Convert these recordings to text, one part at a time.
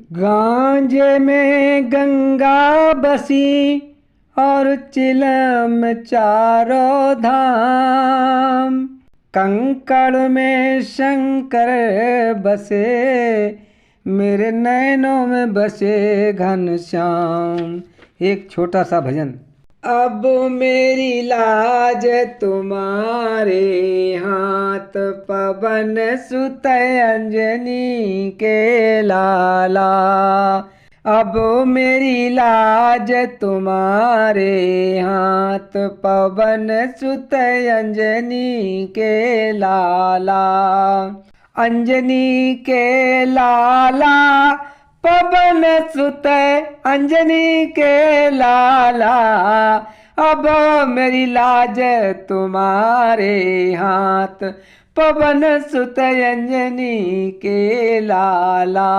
गांजे में गंगा बसी और चिलम चारों धाम। कंकड़ में शंकर बसे, मेरे नैनों में बसे घनश्याम। एक छोटा सा भजन। अब मेरी लाज तुम्हारे हाथ, पवन सुत अंजनी के लाला। अब मेरी लाज तुम्हारे हाथ, पवन सुत अंजनी के लाला। अंजनी के लाला पवन सुत अंजनी के लाला। अब मेरी लाज तुम्हारे हाथ, पवन सुत अंजनी के लाला।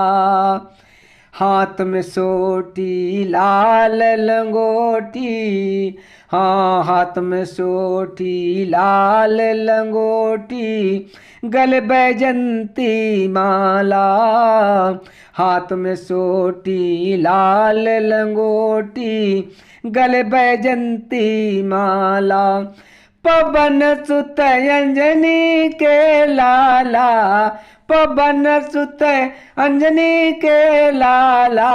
हाथ में सोटी लाल लंगोटी, हाँ हाथ में सोटी लाल लंगोटी, गले बैजंती माला। हाथ में सोटी लाल लंगोटी, गले बैजंती माला। पवन सुत अंजनी के लाला, पवन सुत अंजनी के लाला।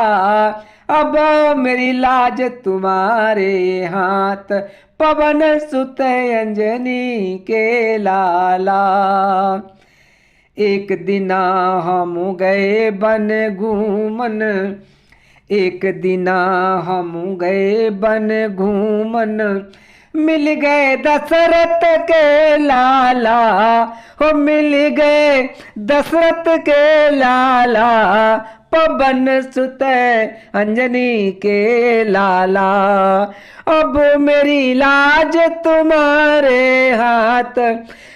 अब मेरी लाज तुम्हारे हाथ, पवन सुत अंजनी के लाला। एक दिना हम गए बन घूमन, एक दिना हम गए बन घूमन, मिल गए दशरथ के लाला। हो मिल गए दशरथ के लाला, पवन सुत अंजनी के लाला। अब मेरी लाज तुम्हारे हाथ,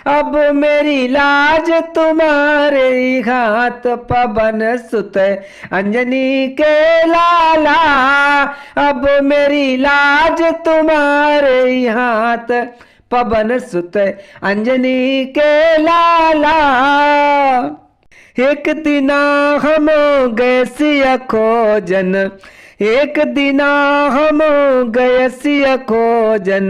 अब मेरी लाज तुम्हारे हाथ, पवन सुत अंजनी के लाला। अब मेरी लाज तुम्हारे हाथ, पवन सुत अंजनी के लाला। एक दिना हम गए सिया खोजन, एक दिना हम गए सिया खोजन,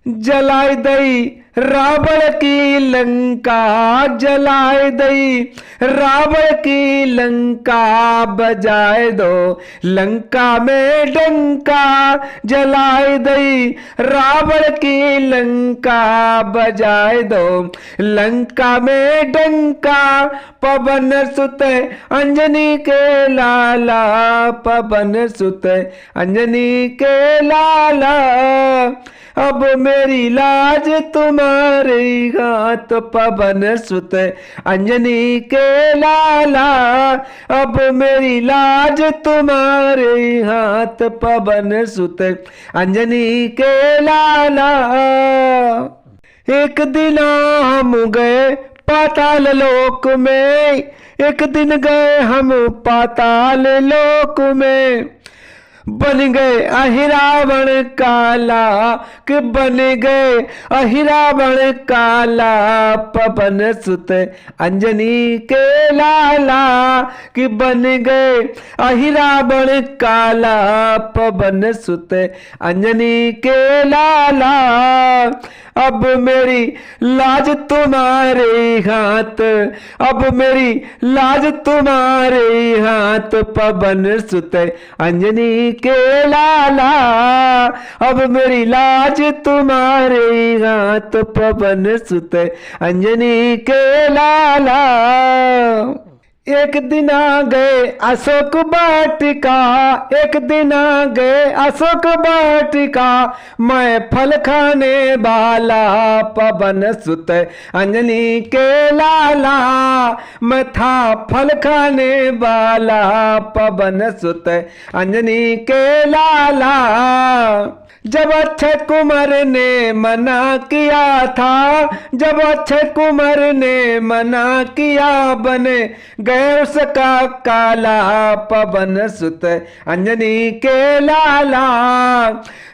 जलाई दई रावण की लंका, जलाए दई रावण की लंका। बजाए दो लंका में डंका, जलाए दई रावण की लंका। बजाए दो लंका में डंका, पवन सुत अंजनी के लाला, पवन सुत अंजनी के लाला। अब मेरी लाज तुम्हारे हाथ, पवन सुत अंजनी के लाला। अब मेरी लाज तुम्हारे हाथ, पवन सुत अंजनी के लाला। एक दिन हम गए पाताल लोक में, एक दिन गए हम पाताल लोक में, बन गए अहिरावण काला, कि बन गए अहिरावण काला। पवन सुत अंजनी के लाला, कि बन गए अहिरावण काला, पवन सुत अंजनी के लाला। अब मेरी लाज तुम्हारे हाथ, अब मेरी लाज तुम्हारे हाथ, पवन सुत अंजनी के लाला। अब मेरी लाज तुम्हारे हाथ, पवन सुत अंजनी के लाला। एक दिन आ गए अशोक वाटिका, एक दिन आ गए अशोक वाटिका, मैं फल खाने वाला, पवन सुत अंजनी के लाला। मैं था फल खाने वाला, पवन सुत अंजनी के लाला। जब अक्षय कुमार ने मना किया था, जब अक्षय कुमार ने मना किया, बने गए उसका काला, पवन सुत अंजनी के लाला।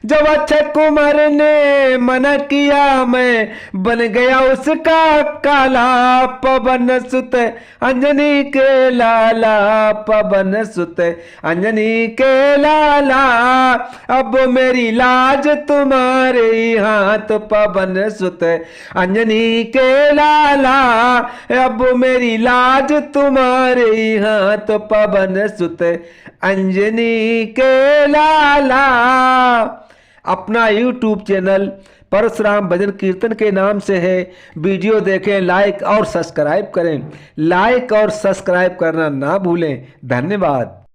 जब अक्षय कुमार ने मना किया मैं बन गया उसका काला, पवन सुत अंजनी के लाला, पवन सुत अंजनी के लाला। अब मेरी लाज तुम्हारे हाथ, पवन सुत अंजनी के लाला। अब मेरी लाज तुम्हारे हाथ, पवन सुत अंजनी के लाला। अपना YouTube चैनल परशुराम भजन कीर्तन के नाम से है। वीडियो देखें, लाइक और सब्सक्राइब करें। लाइक और सब्सक्राइब करना ना भूलें। धन्यवाद।